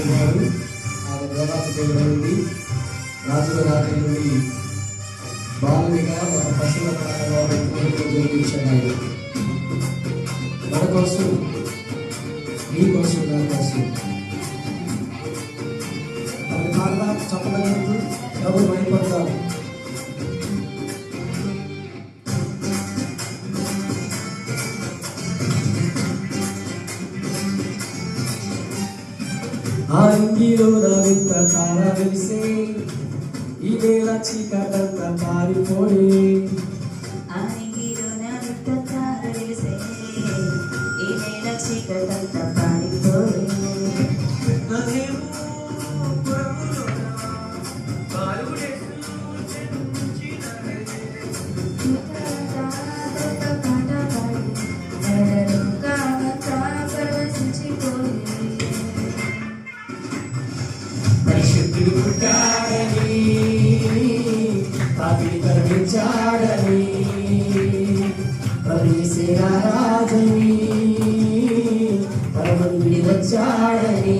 వారు ఆయన దేవాసి దేవుడైంది రాజుల రాజు నుండి బాలునిగా మన పశువుల ప్రాంతంలో జరిగించాడు ఆయన. మన కోసం, మీ కోసం, నా కోసం పది కాళ్ళ చెప్పలేదు ఎవరు భయపడతారు. ఆ ఇంగిలో నవింత తార వెలిసే ఈ నేల చీకటంత పారిపోయి పరిశుద్ధుడు పుట్టాడని పాపిని కరుణించాడని ప్రవేశిన రాజని పరమని విడి వచ్చాడని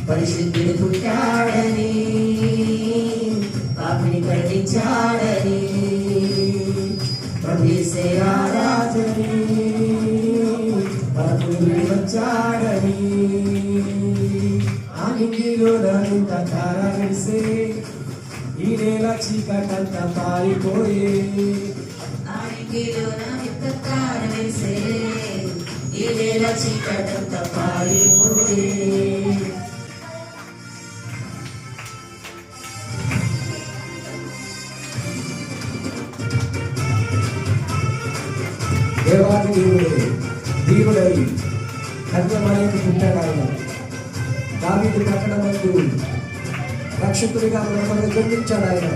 పరిశుద్ధుడు పుట్టాడని పాపిని కరుణించాడని ప్రవేశిన రాజని పరమని విడి వచ్చాడని ఇంగిలో నన్నింత తార వెలిసే ఈ నేల చీకటంత పారిపోయే ఈ నేల చీకటంత పారిపోయే దేవాది దేవుడై కన్యమరియకు పుట్టాడు ఆయన. దావీదు పట్టణమందు రక్షకుడిగా మనల్ని జన్మించాడు ఆయన.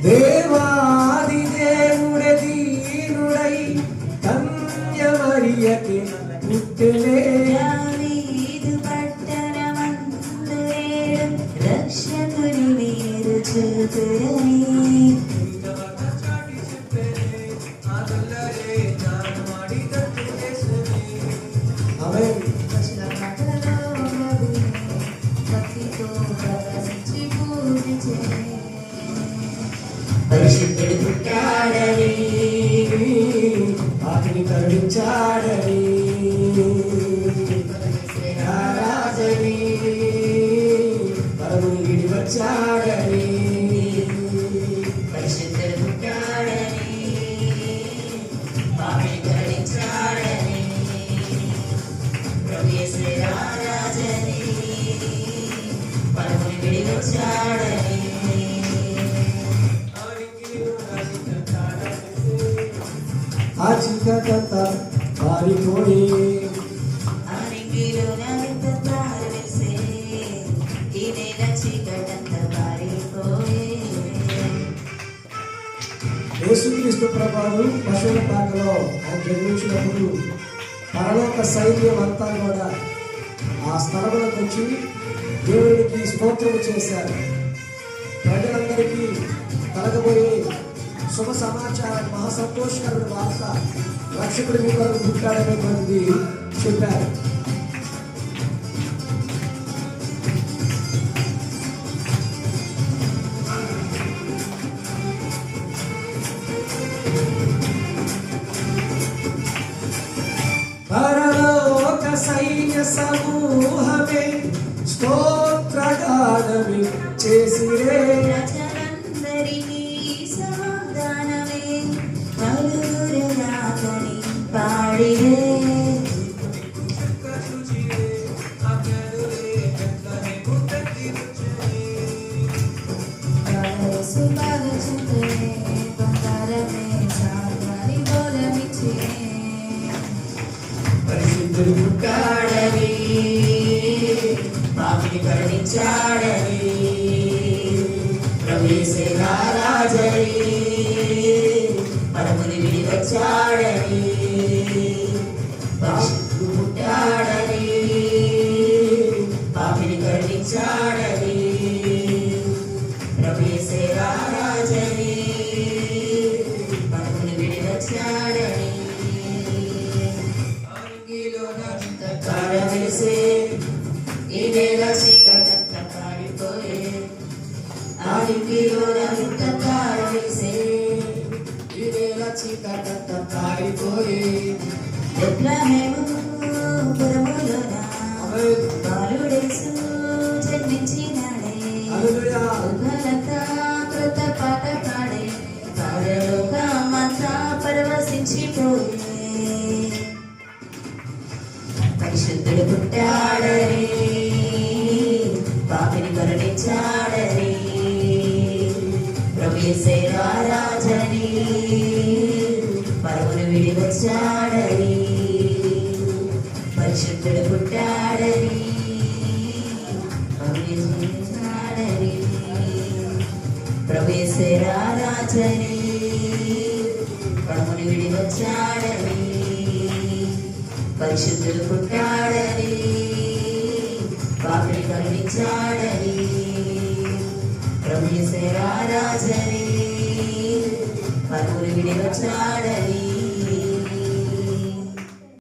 దేవాది దేవుడే దీనుడై కన్యమరియకి పుట్టెనే రక్షకుడి మీరు చూతురని పరిశుద్ధుడు పుట్టాడని పాపిని కరుణించాడని రాజని పరముని విడి వచ్చాడని పరిశుద్ధుడు పుట్టాడని పాపిని కరుణించాడని రాజని పరముని విడి వచ్చాడని ఆ చీకటంత పారిపోయి యేసుక్రీస్తు ప్రభువు పశువుల పాకలో ఆయన జన్మించినప్పుడు పరలోక సైన్యం అంతా కూడా ఆ స్థలములకు వచ్చి దేవుడికి స్తోత్రము చేశారు. ప్రజలందరికీ కలగబోయే శుభ సమాచారం, మహాసంతోషకరమైన వార్త, రక్షకుడు మీ కొరకు పుట్టాడనేటువంటిది చెప్పారు. పరలోక సైన్య సమూహమే స్తోత్రగానమే చేసిరే పరిశుద్ధుడు పుట్టాడని పాపిని కరుణించాడని ప్రవేశిన రాజని పరముని విడి వచ్చాడని పరిశుద్ధుడు పుట్టాడని పాపిని కరుణించాడని ప్రవేశిన రాజని ఈ నేల చీకటంత పారిపోయే ఆదిలో రవింత తారవేసే ఈ నేల చీకటంత పారిపోయే బెత్లెహేము పురములోన బాలుడేసు జన్మించినాడే ఉగ్రత కృత పాట పాడే పరలోకమంతా పరవశించిపోయే పరిశుద్ధుడు పుట్టాడని పాపిని కరుణించాడని ప్రభు యేసే రాజని పరమును విడి వచ్చాడని పరిశుద్ధుడు పుట్టాడని కరుణించాడని ప్రభు యేసే రాజని పరమును విడి వచ్చాడని పరిశుద్ధుడు పుట్టాడని పాపిని కరుణించాడని ప్రభు యేసే రాజని పరమును విడి వచ్చాడని